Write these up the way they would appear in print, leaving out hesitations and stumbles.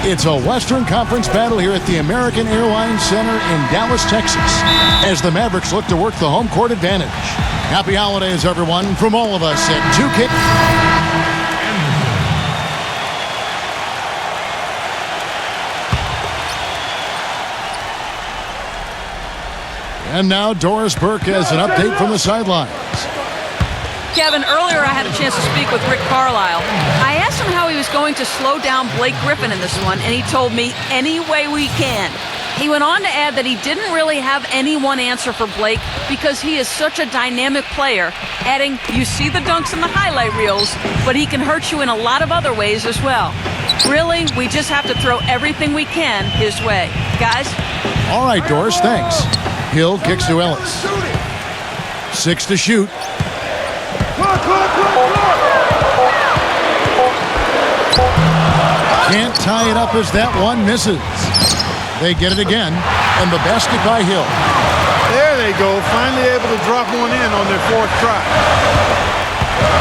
It's a Western Conference battle here at the American Airlines Center in Dallas, Texas, as the Mavericks look to work the home court advantage. Happy holidays, everyone, from all of us at 2K. And now Doris Burke has an update from the sidelines. Kevin, earlier I had a chance to speak with Rick Carlisle. I asked him how he was going to slow down Blake Griffin in this one, and he told me, any way we can. He went on to add that he didn't really have any one answer for Blake because he is such a dynamic player, adding, you see the dunks in the highlight reels, but he can hurt you in a lot of other ways as well. Really, we just have to throw everything we can his way. Guys? All right, Doris, thanks. Hill kicks to Ellis. 6 to shoot. Can't tie it up as that one misses. They get it again, and the basket by Hill. There they go, finally able to drop one in on their 4th try.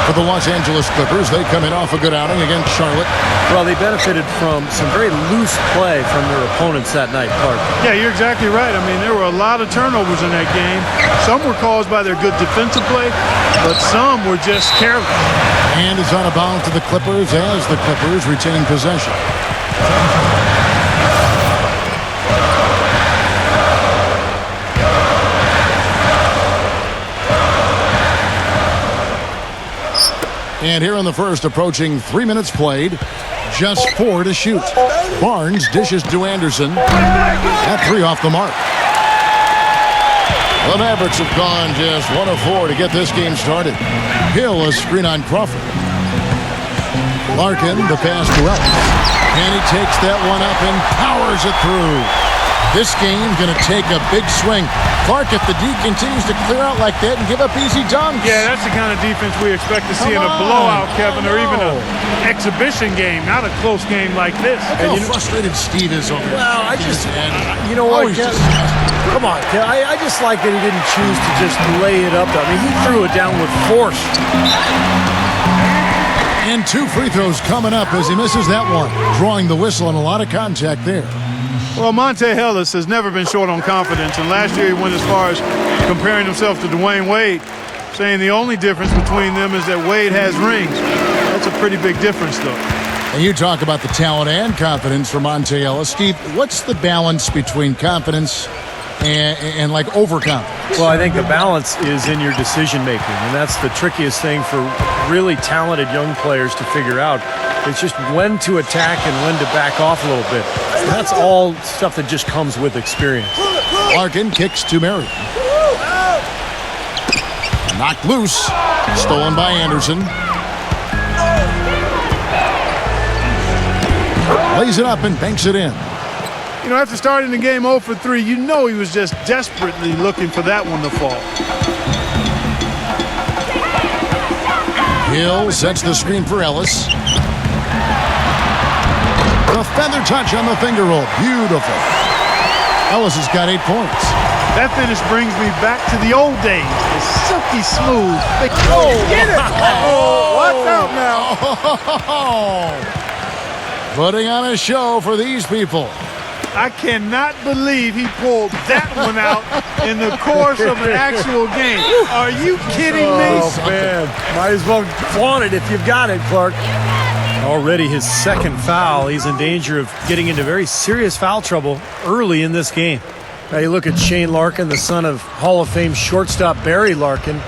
For the Los Angeles Clippers, they come in off a good outing against Charlotte. Well, they benefited from some very loose play from their opponents that night, Clark. Yeah, you're exactly right. I mean, there were a lot of turnovers in that game. Some were caused by their good defensive play, but some were just careless. And is on a bound to the Clippers as the Clippers retain possession. And here in the first, approaching 3 minutes played, just 4 to shoot. Barnes dishes to Anderson. That 3 off the mark. The Mavericks have gone just 1 of 4 to get this game started. Hill a screen on Crawford. Larkin, the pass to Ellis. And he takes that one up and powers it through. This game's going to take a big swing. Clark, if the D continues to clear out like that and give up easy dunks. Yeah, that's the kind of defense we expect to see in a blowout, Kevin, or even an exhibition game, not a close game like this. Look how frustrated Steve is over there. Well, you know what, Kevin? Come on, Kevin. I just like that he didn't choose to just lay it up. I mean, he threw it down with force. And 2 free throws coming up as he misses that one. Drawing the whistle and a lot of contact there. Well, Monte Ellis has never been short on confidence, and last year he went as far as comparing himself to Dwayne Wade, saying the only difference between them is that Wade has rings. That's a pretty big difference, though. And you talk about the talent and confidence for Monte Ellis. Steve, what's the balance between confidence and like overconfidence? Well, I think the balance is in your decision making, and that's the trickiest thing for really talented young players to figure out. It's just when to attack and when to back off a little bit. And that's all stuff that just comes with experience. Larkin kicks to Marion. Knocked loose. Stolen by Anderson. Lays it up and banks it in. You know, after starting the game 0 for 3, you know he was just desperately looking for that one to fall. Hill sets the screen for Ellis. The feather touch on the finger roll. Beautiful. Ellis has got 8 points. That finish brings me back to the old days. It's silky smooth. Oh, get it! Oh, watch out now. Putting on a show for these people. I cannot believe he pulled that one out in the course of an actual game. Are you kidding me? Oh, man. Might as well flaunt it if you've got it, Clark. Already his 2nd foul. He's in danger of getting into very serious foul trouble early in this game. Now you look at Shane Larkin, the son of Hall of Fame shortstop Barry Larkin.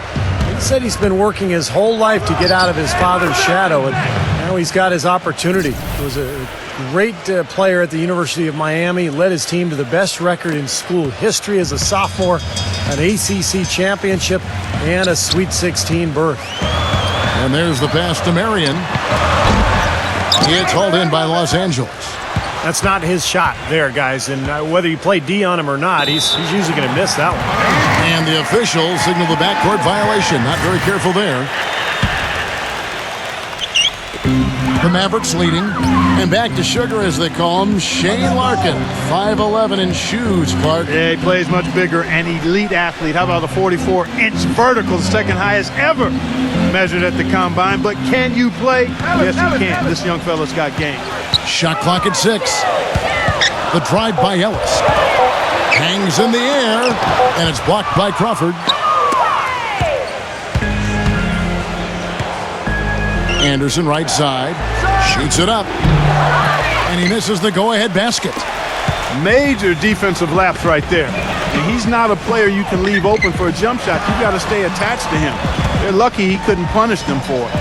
He said he's been working his whole life to get out of his father's shadow, and now he's got his opportunity. He was a great player at the University of Miami, led his team to the best record in school history as a sophomore, an ACC championship, and a Sweet 16 berth. And there's the pass to Marion. It's hauled in by Los Angeles. That's not his shot there, guys. And whether you play D on him or not, he's usually going to miss that one. And the officials signal the backcourt violation. Not very careful there. The Mavericks leading. And back to sugar, as they call him, Shane Larkin. 5'11" in shoes, Clark. Yeah, he plays much bigger, an elite athlete. How about a 44-inch vertical, the second highest ever measured at the combine? But can you play? Yes, you can. This young fella's got game. Shot clock at 6. The drive by Ellis. Hangs in the air, and it's blocked by Crawford. Anderson right side. Shoots it up. And he misses the go-ahead basket. Major defensive lapse right there. And he's not a player you can leave open for a jump shot. You got to stay attached to him. They're lucky he couldn't punish them for it.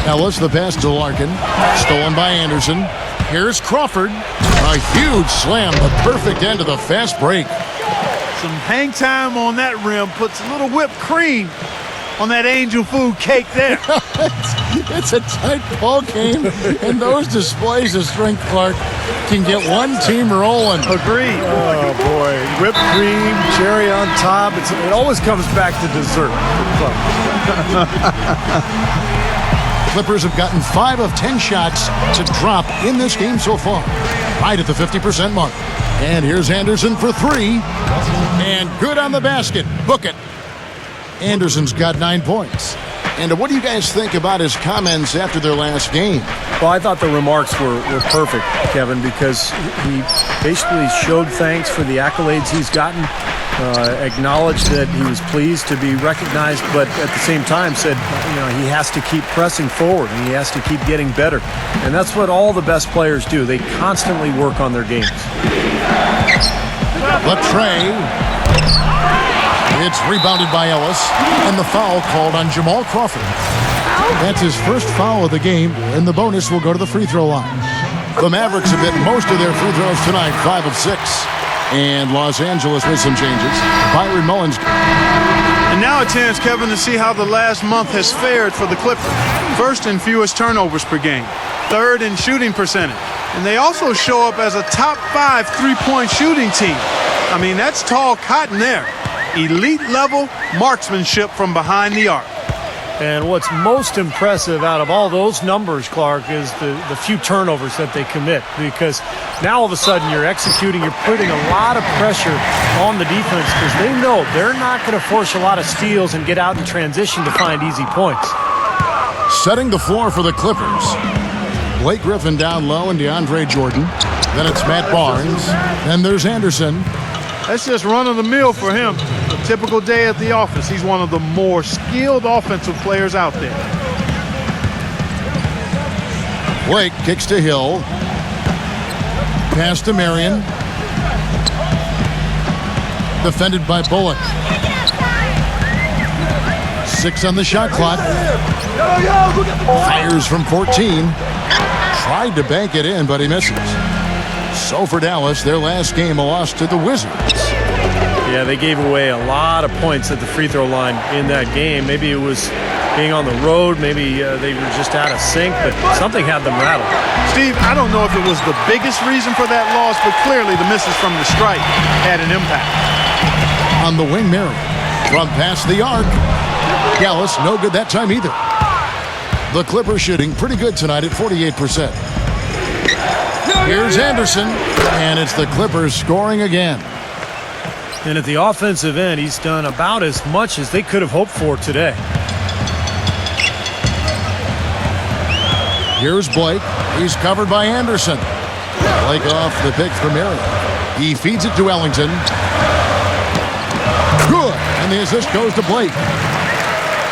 Ellis, the pass to Larkin. Stolen by Anderson. Here's Crawford. A huge slam, the perfect end of the fast break. Some hang time on that rim puts a little whipped cream on that angel food cake there. It's a tight ball game, and those displays of strength, Clark, can get one team rolling. Agreed. Oh, boy. Whipped cream, cherry on top. It always comes back to dessert. Clippers have gotten 5 of 10 shots to drop in this game so far. Right at the 50% mark. And here's Anderson for 3. And good on the basket. Book it. Anderson's got 9 points. And what do you guys think about his comments after their last game? Well, I thought the remarks were perfect, Kevin, because he basically showed thanks for the accolades he's gotten, acknowledged that he was pleased to be recognized, but at the same time said, he has to keep pressing forward and he has to keep getting better. And that's what all the best players do. They constantly work on their games. Latrey. It's rebounded by Ellis, and the foul called on Jamal Crawford. That's his first foul of the game, and the bonus will go to the free throw line. The Mavericks have hit most of their free throws tonight, 5 of 6. And Los Angeles with some changes. Byron Mullins. And now a chance, Kevin, to see how the last month has fared for the Clippers. First in fewest turnovers per game. Third in shooting percentage. And they also show up as a top 5 three-point shooting team. I mean, that's tall cotton there. Elite level marksmanship from behind the arc. And what's most impressive out of all those numbers, Clark, is the few turnovers that they commit, because now all of a sudden you're executing, you're putting a lot of pressure on the defense because they know they're not going to force a lot of steals and get out in transition to find easy points. Setting the floor for the Clippers. Blake Griffin down low and DeAndre Jordan. Then it's Matt Barnes. Then there's Anderson. That's just run-of-the-mill for him. A typical day at the office. He's one of the more skilled offensive players out there. Blake kicks to Hill. Pass to Marion. Defended by Bullock. 6 on the shot clock. Fires from 14. Tried to bank it in, but he misses. So for Dallas, their last game, a loss to the Wizards. Yeah, they gave away a lot of points at the free throw line in that game. Maybe it was being on the road. Maybe they were just out of sync, but something had them rattled. Steve, I don't know if it was the biggest reason for that loss, but clearly the misses from the stripe had an impact. On the wing, Marion. From past the arc. Dallas, no good that time either. The Clippers shooting pretty good tonight at 48%. Here's Anderson, and it's the Clippers scoring again. And at the offensive end, he's done about as much as they could have hoped for today. Here's Blake. He's covered by Anderson. Blake off the pick for Marion. He feeds it to Ellington. Good, and the assist goes to Blake.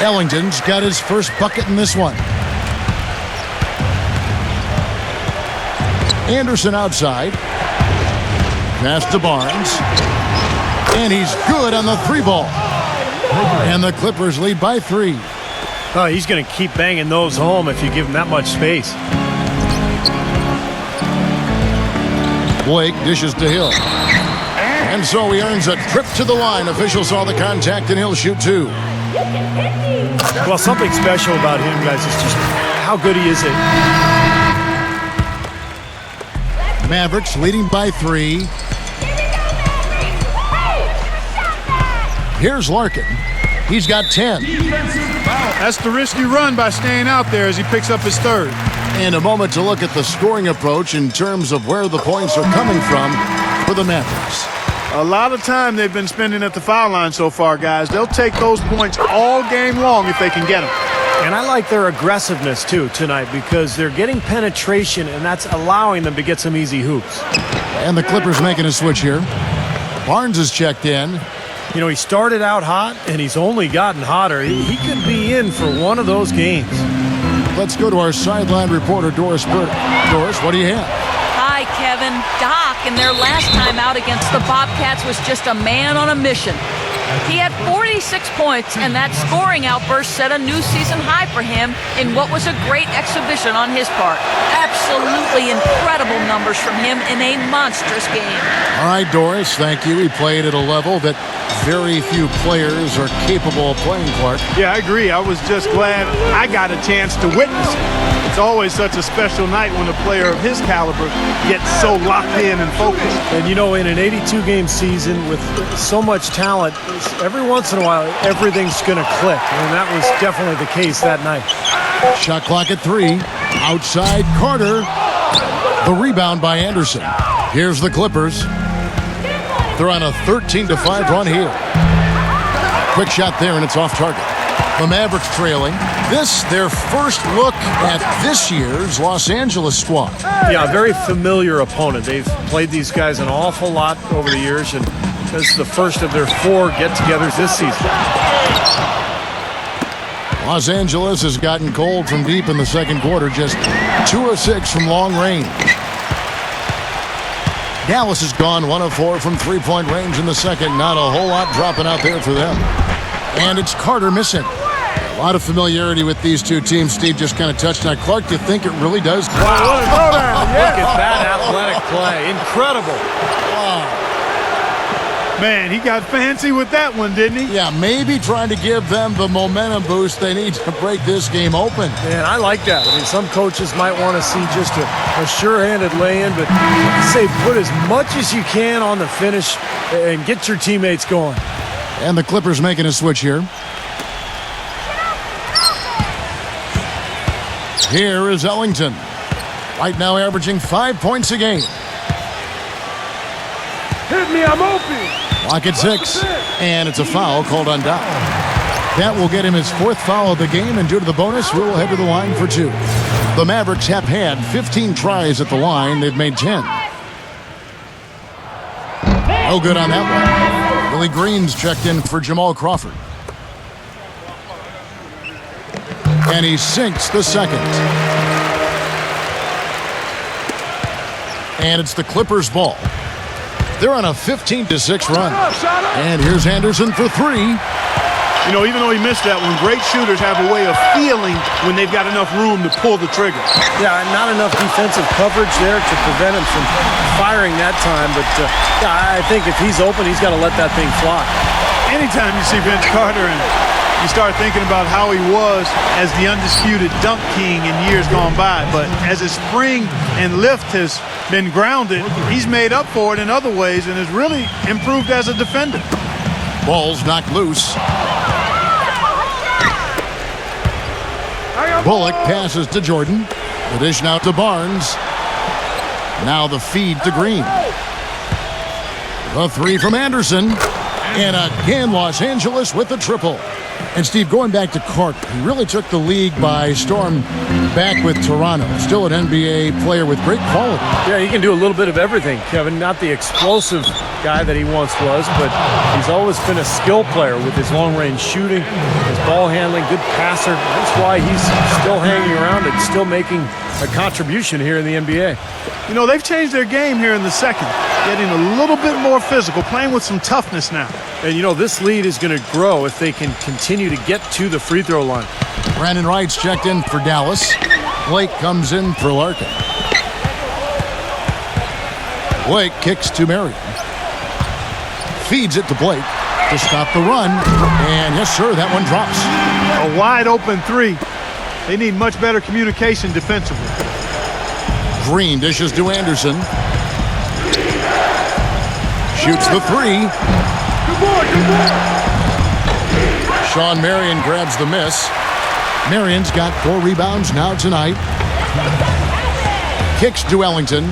Ellington's got his first bucket in this one. Anderson outside. Pass to Barnes. And he's good on the 3-ball. And the Clippers lead by 3. Oh, he's going to keep banging those home if you give him that much space. Blake dishes to Hill. And so he earns a trip to the line. Officials saw the contact, and he'll shoot 2. Well, something special about him, guys, is just how good he is at. Mavericks leading by 3. Here's Larkin. He's got 10. That's the risk you run by staying out there as he picks up his third. And a moment to look at the scoring approach in terms of where the points are coming from for the Mavericks. A lot of time they've been spending at the foul line so far, guys. They'll take those points all game long if they can get them. And I like their aggressiveness, too, tonight because they're getting penetration, and that's allowing them to get some easy hoops. And the Clippers making a switch here. Barnes is checked in. You know, he started out hot, and he's only gotten hotter. He could be in for one of those games. Let's go to our sideline reporter, Doris Burke. Doris, what do you have? Hi, Kevin. Doc, in their last time out against the Bobcats, was just a man on a mission. He had 46 points, and that scoring outburst set a new season high for him in what was a great exhibition on his part. Absolutely incredible numbers from him in a monstrous game. All right, Doris, thank you. He played at a level that very few players are capable of playing, Clark. Yeah, I agree. I was just glad I got a chance to witness it. It's always such a special night when a player of his caliber gets so locked in and focused. And, you know, in an 82-game season with so much talent, every once in a while, everything's going to click. And that was definitely the case that night. Shot clock at 3. Outside Carter. The rebound by Anderson. Here's the Clippers. They're on a 13-5 run here. Quick shot there, and it's off target. The Mavericks trailing. This, their first look at this year's Los Angeles squad. Yeah, a very familiar opponent. They've played these guys an awful lot over the years, and this is the first of their 4 get-togethers this season. Los Angeles has gotten cold from deep in the second quarter, just 2 of 6 from long range. Dallas has gone 1 of 4 from three-point range in the second. Not a whole lot dropping out there for them. And it's Carter missing. A lot of familiarity with these two teams. Steve just kind of touched on. Clark, do you think it really does? Wow, what a throwdown. Look at that athletic play. Incredible. Wow. Man, he got fancy with that one, didn't he? Yeah, maybe trying to give them the momentum boost they need to break this game open. Man, I like that. I mean, some coaches might want to see just a sure-handed lay-in, but I say put as much as you can on the finish and get your teammates going. And the Clippers making a switch here. Here is Ellington. Right now averaging 5 points a game. Hit me, I'm open. Clock at 6. And it's a foul called on Doc. That will get him his 4th foul of the game, and due to the bonus, we'll head to the line for 2. The Mavericks have had 15 tries at the line. They've made 10. No good on that one. Billy Green's checked in for Jamal Crawford. And he sinks the second. And it's the Clippers' ball. They're on a 15-6 run. And here's Anderson for 3. You know, even though he missed that one, great shooters have a way of feeling when they've got enough room to pull the trigger. Yeah, not enough defensive coverage there to prevent him from firing that time. But yeah, I think if he's open, he's got to let that thing fly. Anytime you see Vince Carter and you start thinking about how he was as the undisputed dunk king in years gone by, but as his spring and lift has been grounded, he's made up for it in other ways and has really improved as a defender. Ball's knocked loose. Bullock passes to Jordan. The dish now to Barnes. Now the feed to Green. The 3 from Anderson. And again, Los Angeles with the triple. And Steve, going back to Clark, he really took the league by storm back with Toronto. Still an NBA player with great quality. Yeah, he can do a little bit of everything, Kevin. Not the explosive guy that he once was, but he's always been a skill player with his long-range shooting, his ball handling, good passer. That's why he's still hanging around and still making a contribution here in the NBA. You know, they've changed their game here in the second, getting a little bit more physical, playing with some toughness now. And, you know, this lead is going to grow if they can continue to get to the free throw line. Brandon Wright's checked in for Dallas. Blake comes in for Larkin. Blake kicks to Marion. Feeds it to Blake to stop the run. And yes, sir, that one drops. A wide open 3. They need much better communication defensively. Green dishes to Anderson. Shoots the 3. Sean Marion grabs the miss. Marion's got 4 rebounds now tonight. Kicks to Ellington.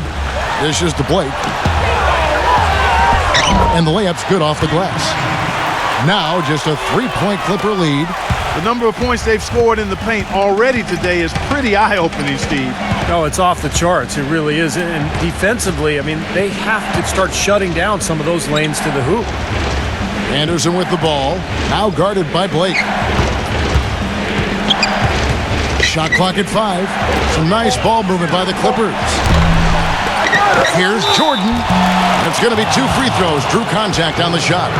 Dishes to Blake. And the layup's good off the glass. Now just a 3-point Clipper lead. The number of points they've scored in the paint already today is pretty eye-opening, Steve. No, it's off the charts. It really is. And defensively, I mean, they have to start shutting down some of those lanes to the hoop. Anderson with the ball. Now guarded by Blake. Shot clock at 5. Some nice ball movement by the Clippers. Here's Jordan. It's going to be 2 free throws. Drew contact on the shot.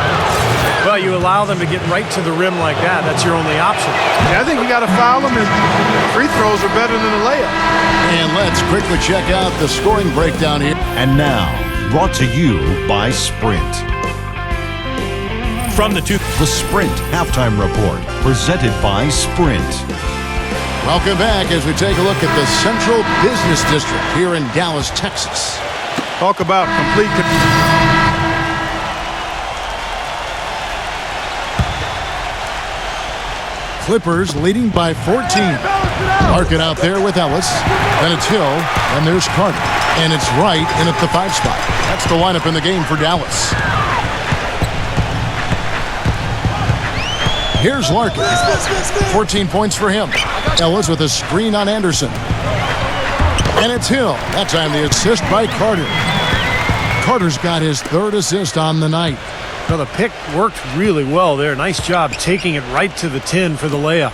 Well, you allow them to get right to the rim like that. That's your only option. Yeah, I think you got to foul them, and free throws are better than a layup. And let's quickly check out the scoring breakdown here. And now, brought to you by Sprint. From the Sprint Halftime Report, presented by Sprint. Welcome back as we take a look at the Central Business District here in Dallas, Texas. Talk about complete. Clippers leading by 14. Larkin out there with Ellis. Then it's Hill. And there's Carter. And it's Wright in at the 5 spot. That's the lineup in the game for Dallas. Here's Larkin. 14 points for him. Ellis with a screen on Anderson. And it's Hill. That time the assist by Carter. Carter's got his 3rd assist on the night. Well, the pick worked really well there. Nice job taking it right to the 10 for the layup.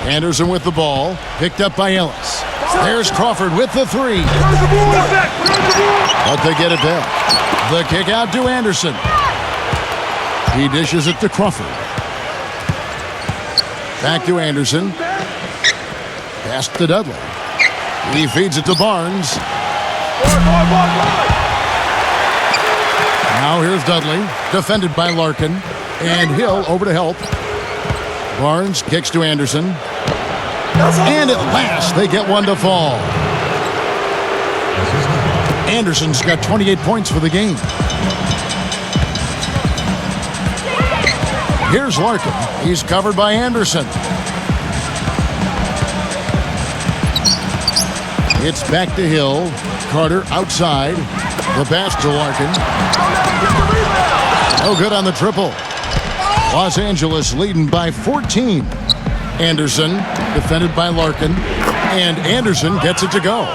Anderson with the ball. Picked up by Ellis. There's Crawford with the 3. But they get it back. The kick out to Anderson. He dishes it to Crawford. Back to Anderson. Pass to Dudley. He feeds it to Barnes. Now here's Dudley, defended by Larkin. And Hill over to help. Barnes kicks to Anderson. And at last, they get one to fall. Anderson's got 28 points for the game. Here's Larkin. He's covered by Anderson. It's back to Hill. Carter outside. The pass to Larkin. No good on the triple. Los Angeles leading by 14. Anderson defended by Larkin. And Anderson gets it to go.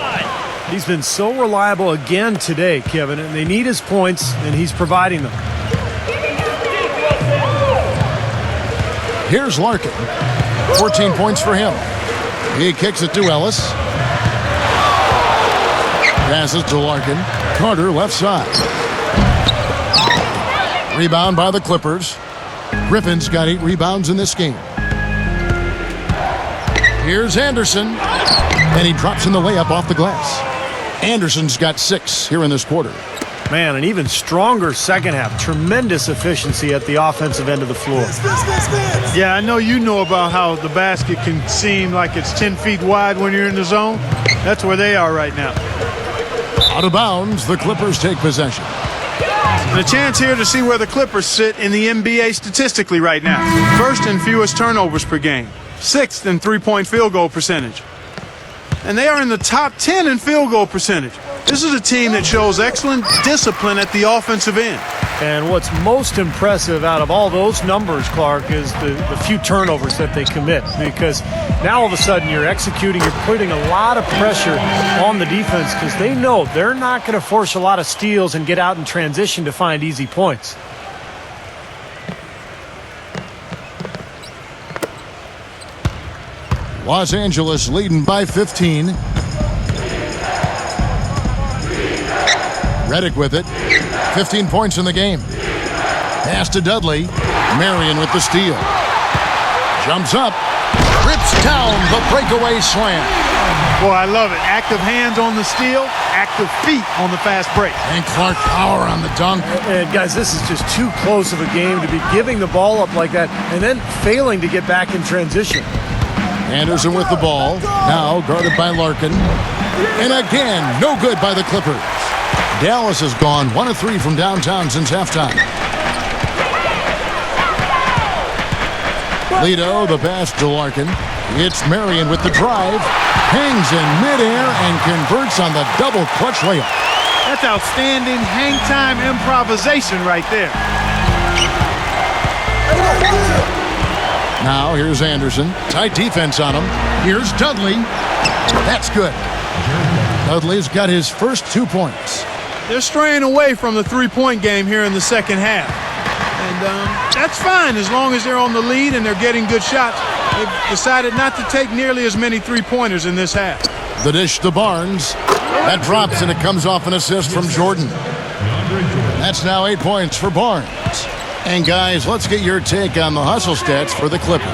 He's been so reliable again today, Kevin, and they need his points, and he's providing them. Here's Larkin. 14 points for him. He kicks it to Ellis. Passes to Larkin. Carter left side. Rebound by the Clippers. Griffin's got 8 rebounds in this game. Here's Anderson. And he drops in the layup off the glass. Anderson's got 6 here in this quarter. Man, an even stronger second half. Tremendous efficiency at the offensive end of the floor. Yeah, I know you know about how the basket can seem like it's 10 feet wide when you're in the zone. That's where they are right now. Out of bounds, the Clippers take possession. And a chance here to see where the Clippers sit in the NBA statistically right now. 1st in fewest turnovers per game. 6th in three-point field goal percentage. And they are in the top 10 in field goal percentage. This is a team that shows excellent discipline at the offensive end. And what's most impressive out of all those numbers, Clark, is the few turnovers that they commit. Because now all of a sudden you're executing, you're putting a lot of pressure on the defense because they know they're not going to force a lot of steals and get out in transition to find easy points. Los Angeles leading by 15. Redick with it. 15 points in the game. Pass to Dudley. Marion with the steal. Jumps up. Rips down the breakaway slam. Boy, I love it. Active hands on the steal, active feet on the fast break. And Clark power on the dunk. And guys, this is just too close of a game to be giving the ball up like that and then failing to get back in transition. Anderson with the ball. Now guarded by Larkin. And again, no good by the Clippers. Dallas has gone 1 of 3 from downtown since halftime. Lito, the pass to Larkin. It's Marion with the drive. Hangs in midair and converts on the double clutch layup. That's outstanding hang time improvisation right there. Now here's Anderson. Tight defense on him. Here's Dudley. That's good. Dudley's got his first 2 points. They're straying away from the three-point game here in the second half. And that's fine as long as they're on the lead and they're getting good shots. They've decided not to take nearly as many three-pointers in this half. The dish to Barnes. That drops and it comes off an assist from Jordan. That's now 8 points for Barnes. And guys, let's get your take on the hustle stats for the Clippers.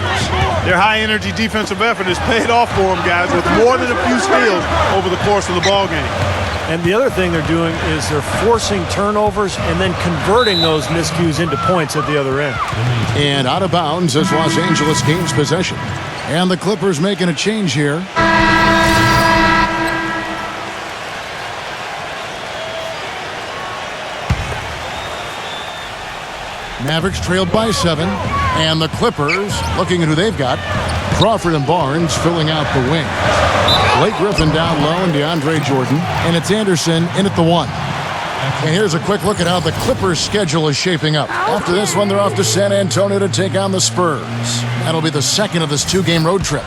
Their high-energy defensive effort has paid off for them, guys, with more than a few steals over the course of the ballgame. And the other thing they're doing is they're forcing turnovers and then converting those miscues into points at the other end. And out of bounds as Los Angeles gains possession. And the Clippers making a change here. Mavericks trailed by 7. And the Clippers, looking at who they've got, Crawford and Barnes filling out the wing. Blake Griffin down low and DeAndre Jordan. And it's Anderson in at the 1. And here's a quick look at how the Clippers' schedule is shaping up. After this one, they're off to San Antonio to take on the Spurs. That'll be the second of this 2-game road trip.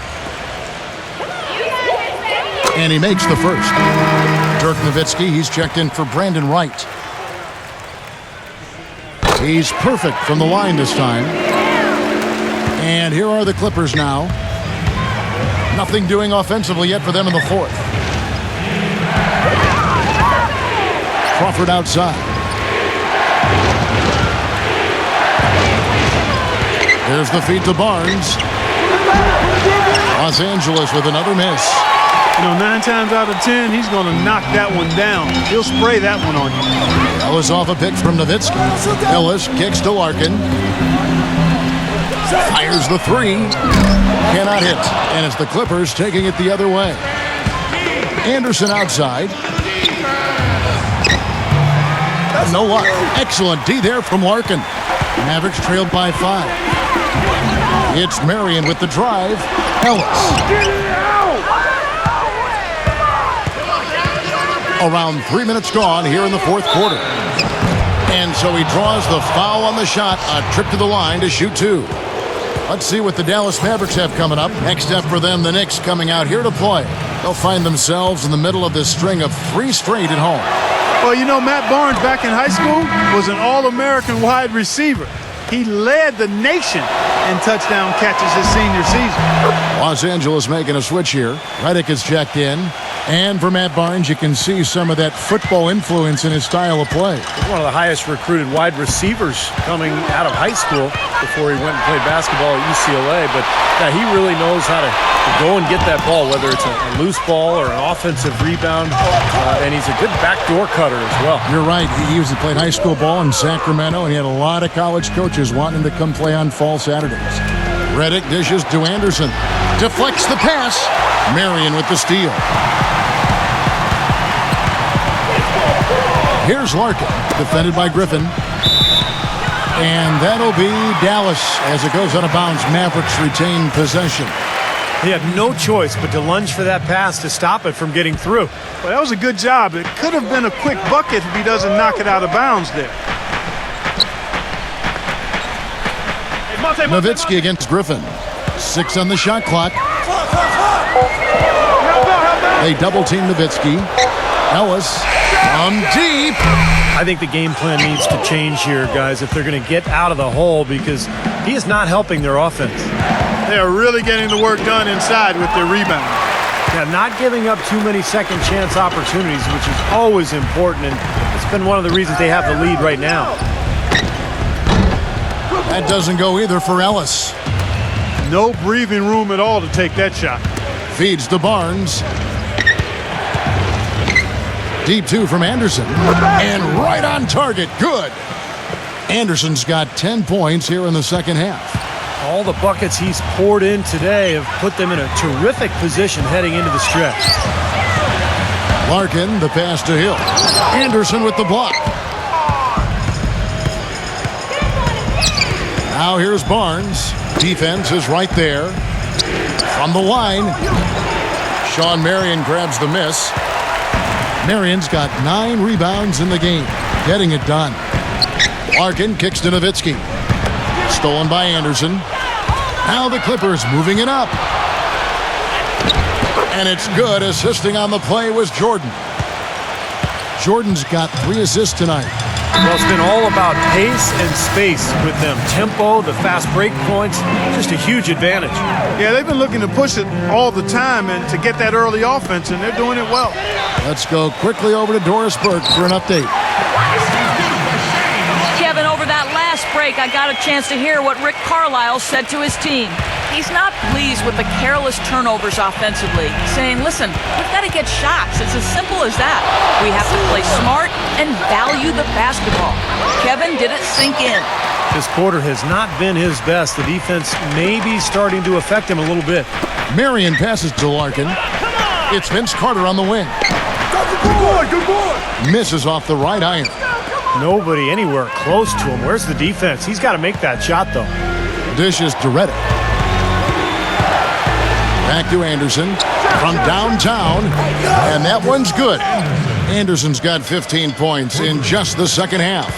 And he makes the first. Dirk Nowitzki, he's checked in for Brandon Wright. He's perfect from the line this time. And here are the Clippers now. Nothing doing offensively yet for them in the fourth. Crawford outside. There's the feed to Barnes. Los Angeles with another miss. You know, 9 times out of 10, he's going to knock that one down. He'll spray that one on you. Ellis off a pick from Nowitzki. Ellis kicks to Larkin. Fires the 3. Cannot hit. And it's the Clippers taking it the other way. Anderson outside. No luck. Excellent D there from Larkin. Mavericks trailed by 5. It's Marion with the drive. Ellis. Around 3 minutes gone here in the fourth quarter. And so he draws the foul on the shot. A trip to the line to shoot 2. Let's see what the Dallas Mavericks have coming up. Next up for them, the Knicks coming out here to play. They'll find themselves in the middle of this string of 3 straight at home. Well, you know, Matt Barnes back in high school was an All-American wide receiver. He led the nation in touchdown catches his senior season. Los Angeles making a switch here. Redick is checked in. And for Matt Barnes, you can see some of that football influence in his style of play. He's one of the highest recruited wide receivers coming out of high school before he went and played basketball at UCLA. But yeah, he really knows how to go and get that ball, whether it's a loose ball or an offensive rebound. And he's a good backdoor cutter as well. You're right. He played high school ball in Sacramento, and he had a lot of college coaches wanting him to come play on fall Saturdays. Redick dishes to Anderson. Deflects the pass. Marion with the steal. Here's Larkin, defended by Griffin. And that'll be Dallas as it goes out of bounds. Mavericks retain possession. They have no choice but to lunge for that pass to stop it from getting through. Well, that was a good job. It could have been a quick bucket if he doesn't knock it out of bounds there. Nowitzki against Griffin. 6 on the shot clock. They double-team Nowitzki. Ellis from deep. I think the game plan needs to change here, guys, if they're going to get out of the hole, because he is not helping their offense. They are really getting the work done inside with their rebound. Yeah, not giving up too many second chance opportunities, which is always important, and it's been one of the reasons they have the lead right now. That doesn't go either for Ellis. No breathing room at all to take that shot. Feeds to Barnes. Deep 2 from Anderson. And right on target. Good. Anderson's got 10 points here in the second half. All the buckets he's poured in today have put them in a terrific position heading into the stretch. Larkin, the pass to Hill. Anderson with the block. Now here's Barnes. Defense is right there. From the line, Sean Marion grabs the miss. Marion's got 9 rebounds in the game, getting it done. Larkin kicks to Nowitzki. Stolen by Anderson. Now the Clippers moving it up. And it's good. Assisting on the play was Jordan. Jordan's got 3 assists tonight. Well, it's been all about pace and space with them. Tempo, the fast break points, just a huge advantage. Yeah, they've been looking to push it all the time and to get that early offense, and they're doing it well. Let's go quickly over to Doris Burke for an update. Kevin, over that last break, I got a chance to hear what Rick Carlisle said to his team. He's not pleased with the careless turnovers offensively, saying, listen, we've got to get shots. It's as simple as that. We have to play smart and value the basketball. Kevin, did it sink in? This quarter has not been his best. The defense may be starting to affect him a little bit. Marion passes to Larkin. It's Vince Carter on the wing. Good boy. Misses off the right iron. Nobody anywhere close to him. Where's the defense? He's got to make that shot, though. Dishes to Reddick. Back to Anderson from downtown, and that one's good. Anderson's got 15 points in just the second half.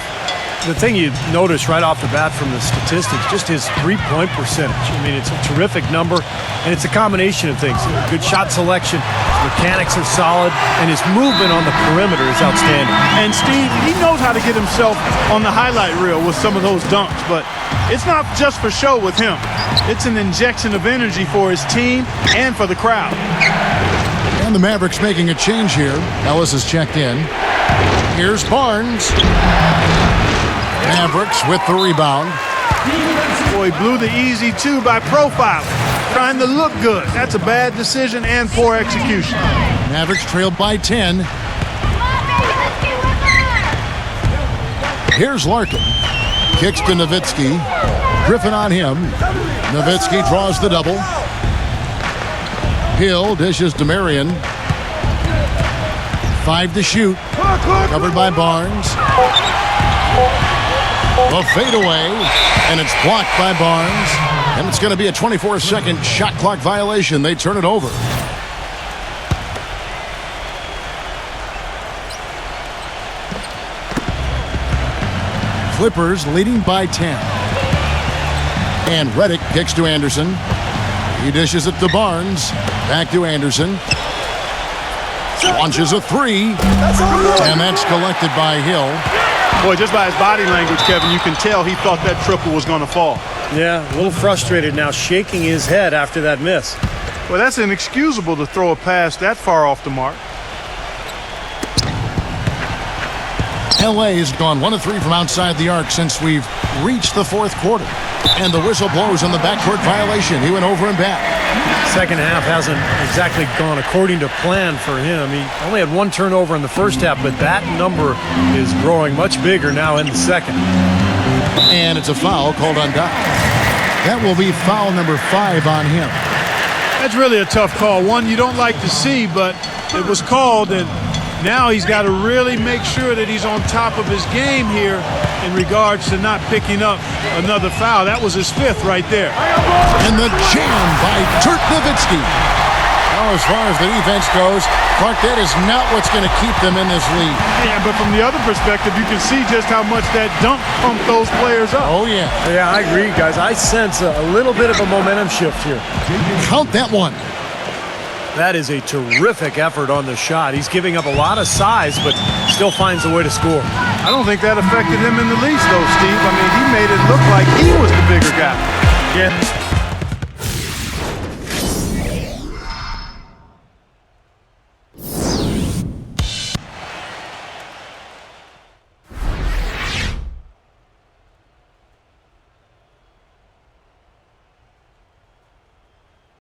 The thing you notice right off the bat from the statistics, just his three-point percentage. I mean, it's a terrific number, and it's a combination of things. Good shot selection, his mechanics are solid, and his movement on the perimeter is outstanding. And Steve, he knows how to get himself on the highlight reel with some of those dunks, but it's not just for show with him. It's an injection of energy for his team and for the crowd. And the Mavericks making a change here. Ellis has checked in. Here's Barnes. Mavericks with the rebound. Boy, he blew the easy 2 by profiling, trying to look good. That's a bad decision and poor execution. Mavericks trailed by 10. Here's Larkin. Kicks to Nowitzki. Griffin on him. Nowitzki draws the double. Hill dishes to Marion. 5 to shoot. Covered by Barnes. The fadeaway, and it's blocked by Barnes. And it's going to be a 24-second shot clock violation. They turn it over. Clippers leading by 10. And Reddick kicks to Anderson. He dishes it to Barnes. Back to Anderson. Launches a 3. And that's collected by Hill. Boy, just by his body language, Kevin, you can tell he thought that triple was going to fall. Yeah, a little frustrated now, shaking his head after that miss. Well, that's inexcusable to throw a pass that far off the mark. LA has gone 1 of 3 from outside the arc since we've reached the 4th quarter. And the whistle blows on the backcourt violation. He went over and back. Second half hasn't exactly gone according to plan for him. He only had 1 turnover in the first half, but that number is growing much bigger now in the second. And it's a foul called on Doc. That will be foul number 5 on him. That's really a tough call. One you don't like to see, but it was called, and now he's got to really make sure that he's on top of his game here in regards to not picking up another foul. That was his 5th right there. And the jam by Dirk Nowitzki. Now, as far as the defense goes, Clark, that is not what's going to keep them in this league. Yeah, but from the other perspective, you can see just how much that dunk pumped those players up. Oh, yeah. Yeah, I agree, guys. I sense a little bit of a momentum shift here. Count that one. That is a terrific effort on the shot. He's giving up a lot of size, but still finds a way to score. I don't think that affected him in the least, though, Steve. I mean, he made it look like he was the bigger guy. Yeah.